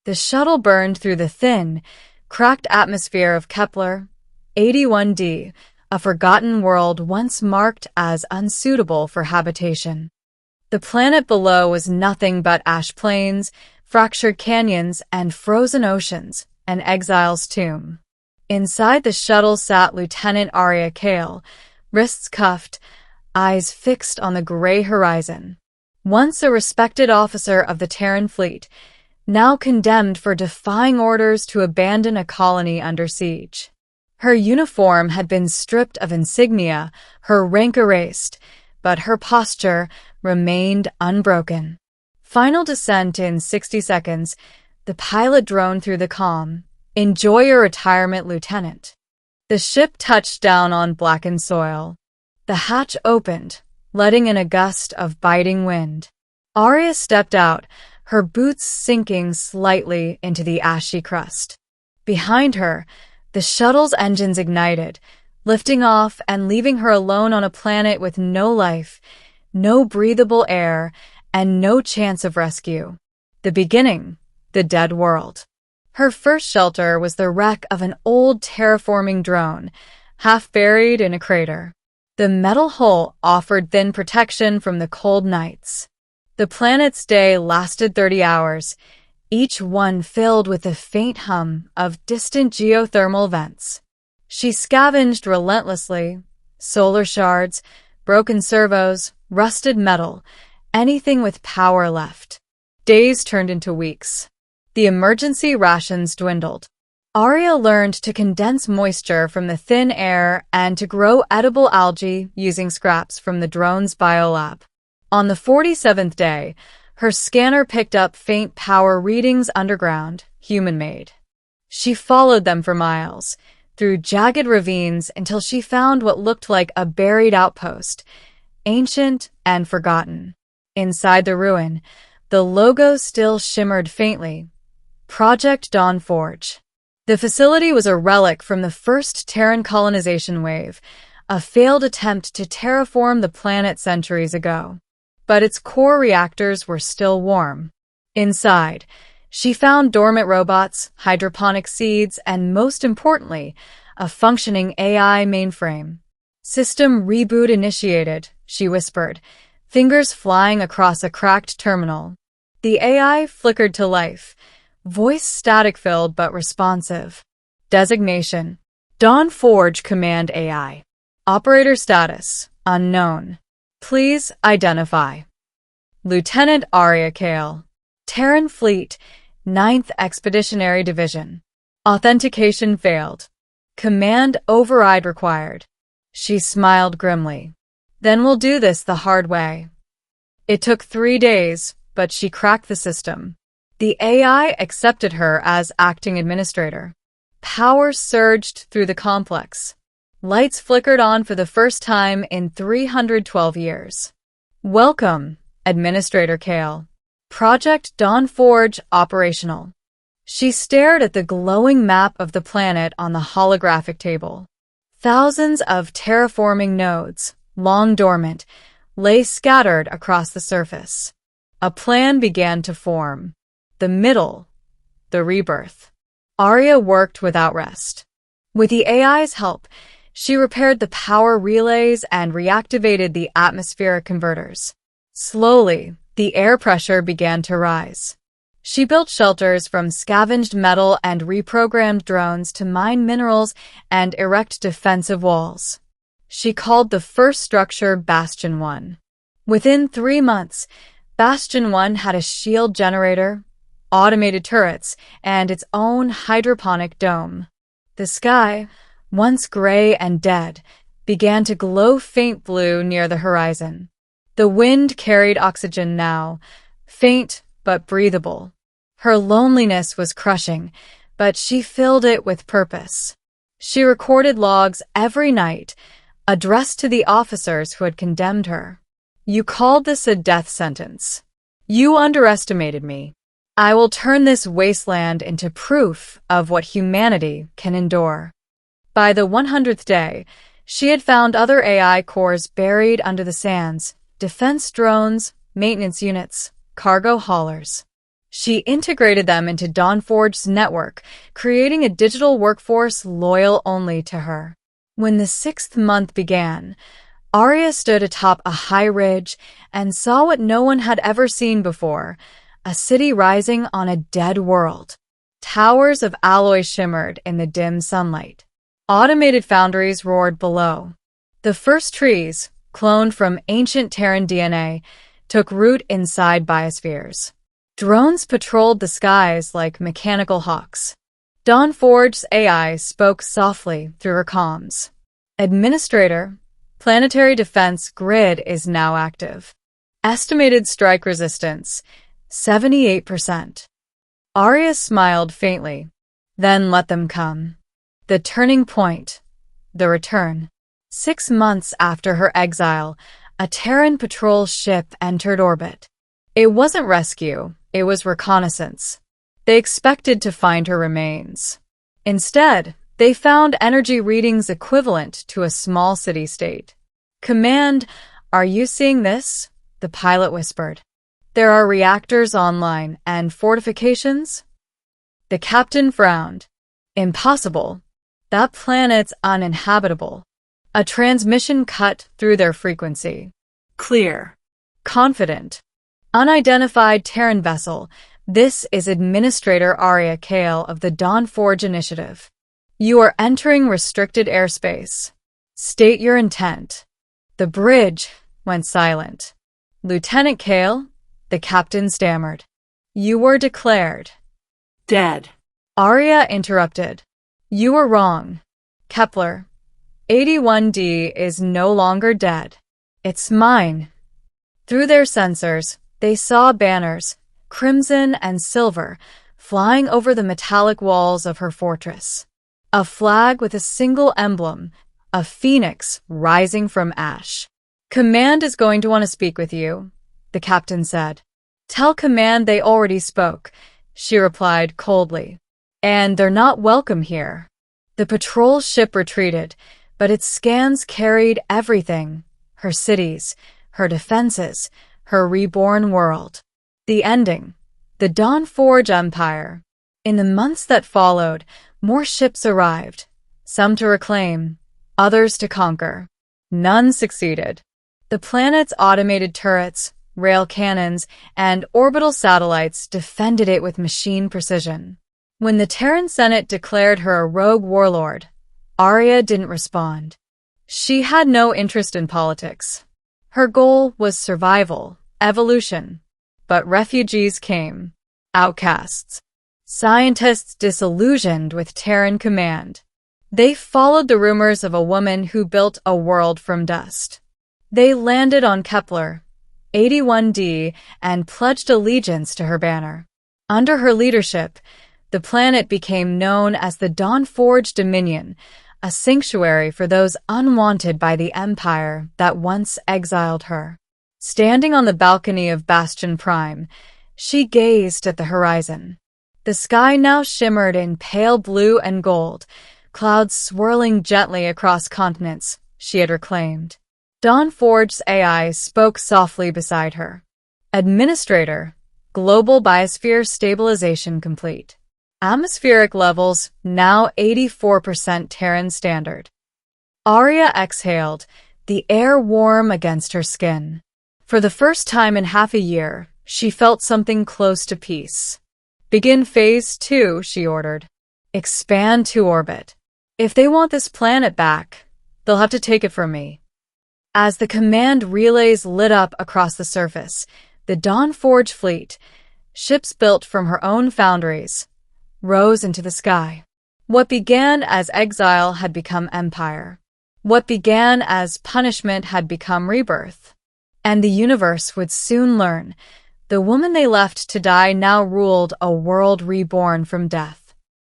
The shuttle burned through the thin, cracked atmosphere of Kepler 81d, a forgotten world once marked as unsuitable for habitation. The planet below was nothing but ash plains, fractured canyons, and frozen oceans, an exile's tomb. Inside the shuttle sat Lieutenant Arya Kale, wrists cuffed, eyes fixed on the gray horizon. Once a respected officer of the Terran fleet, now condemned for defying orders to abandon a colony under siege. Her uniform had been stripped of insignia, her rank erased, but her posture remained unbroken. Final descent in 60 seconds, the pilot droned through the comm. Enjoy your retirement, Lieutenant. The ship touched down on blackened soil. The hatch opened, letting in a gust of biting wind. Arya stepped out, her boots sinking slightly into the ashy crust. Behind her, the shuttle's engines ignited, lifting off and leaving her alone on a planet with no life, no breathable air, and no chance of rescue. The beginning, the dead world. Her first shelter was the wreck of an old terraforming drone, half buried in a crater. The metal hull offered thin protection from the cold nights. The planet's day lasted 30 hours, each one filled with the faint hum of distant geothermal vents. She scavenged relentlessly, solar shards, broken servos, rusted metal, anything with power left. Days turned into weeks. The emergency rations dwindled. Arya learned to condense moisture from the thin air and to grow edible algae using scraps from the drone's biolab. On the 47th day, her scanner picked up faint power readings underground, human-made. She followed them for miles, through jagged ravines until she found what looked like a buried outpost, ancient and forgotten. Inside the ruin, the logo still shimmered faintly. Project Dawn Forge. The facility was a relic from the first Terran colonization wave, a failed attempt to terraform the planet centuries ago. But its core reactors were still warm. Inside, she found dormant robots, hydroponic seeds, and most importantly, a functioning AI mainframe. System reboot initiated, she whispered, fingers flying across a cracked terminal. The AI flickered to life, voice static-filled but responsive. Designation: Dawn Forge Command AI. Operator status: unknown. Please identify. Lieutenant Arya Kale. Terran Fleet, 9th Expeditionary Division. Authentication failed. Command override required. She smiled grimly. Then we'll do this the hard way. It took 3 days, but she cracked the system. The AI accepted her as acting administrator. Power surged through the complex. Lights flickered on for the first time in 312 years. Welcome, Administrator Kale. Project Dawn Forge operational. She stared at the glowing map of the planet on the holographic table. Thousands of terraforming nodes, long dormant, lay scattered across the surface. A plan began to form. The middle, the rebirth. Arya worked without rest. With the AI's help, she repaired the power relays and reactivated the atmospheric converters. Slowly, the air pressure began to rise. She built shelters from scavenged metal and reprogrammed drones to mine minerals and erect defensive walls. She called the first structure Bastion 1. Within 3 months, Bastion 1 had a shield generator, automated turrets, and its own hydroponic dome. The sky, once gray and dead, began to glow faint blue near the horizon. The wind carried oxygen now, faint but breathable. Her loneliness was crushing, but she filled it with purpose. She recorded logs every night, addressed to the officers who had condemned her. You called this a death sentence. You underestimated me. I will turn this wasteland into proof of what humanity can endure. By the 100th day, she had found other AI cores buried under the sands, defense drones, maintenance units, cargo haulers. She integrated them into Dawnforge's network, creating a digital workforce loyal only to her. When the 6th month began, Arya stood atop a high ridge and saw what no one had ever seen before, a city rising on a dead world. Towers of alloy shimmered in the dim sunlight. Automated foundries roared below. The first trees, cloned from ancient Terran DNA, took root inside biospheres. Drones patrolled the skies like mechanical hawks. Dawnforge's AI spoke softly through her comms. Administrator, planetary defense grid is now active. Estimated strike resistance, 78%. Arya smiled faintly, then let them come. The turning point. The return. 6 months after her exile, a Terran patrol ship entered orbit. It wasn't rescue, it was reconnaissance. They expected to find her remains. Instead, they found energy readings equivalent to a small city-state. "Command, are you seeing this?" the pilot whispered. "There are reactors online and fortifications?" The captain frowned. "Impossible. That planet's uninhabitable." A transmission cut through their frequency. Clear. Confident. Unidentified Terran vessel. This is Administrator Arya Kale of the Dawnforge Initiative. You are entering restricted airspace. State your intent. The bridge went silent. "Lieutenant Kale," the captain stammered. "You were declared dead." Arya interrupted. "You were wrong. Kepler, 81D is no longer dead. It's mine." Through their sensors, they saw banners, crimson and silver, flying over the metallic walls of her fortress. A flag with a single emblem, a phoenix rising from ash. "Command is going to want to speak with you," the captain said. "Tell Command they already spoke," she replied coldly. "And they're not welcome here." The patrol ship retreated, but its scans carried everything: her cities, her defenses, her reborn world. The ending. The Dawnforge Empire. In the months that followed, more ships arrived, some to reclaim, others to conquer. None succeeded. The planet's automated turrets, rail cannons, and orbital satellites defended it with machine precision. When the Terran Senate declared her a rogue warlord, Arya didn't respond. She had no interest in politics. Her goal was survival, evolution. But refugees came. Outcasts. Scientists disillusioned with Terran command. They followed the rumors of a woman who built a world from dust. They landed on Kepler, 81D, and pledged allegiance to her banner. Under her leadership, the planet became known as the Dawnforge Dominion, a sanctuary for those unwanted by the empire that once exiled her. Standing on the balcony of Bastion Prime, she gazed at the horizon. The sky now shimmered in pale blue and gold, clouds swirling gently across continents she had reclaimed. Dawnforge's AI spoke softly beside her. "Administrator, global biosphere stabilization complete. Atmospheric levels now 84% Terran standard." Arya exhaled, the air warm against her skin. For the first time in half a year, she felt something close to peace. "Begin Phase 2, she ordered. "Expand to orbit. If they want this planet back, they'll have to take it from me." As the command relays lit up across the surface, the Dawnforge fleet, ships built from her own foundries, rose into the sky. What began as exile had become empire. What began as punishment had become rebirth. And the universe would soon learn. The woman they left to die now ruled a world reborn from death.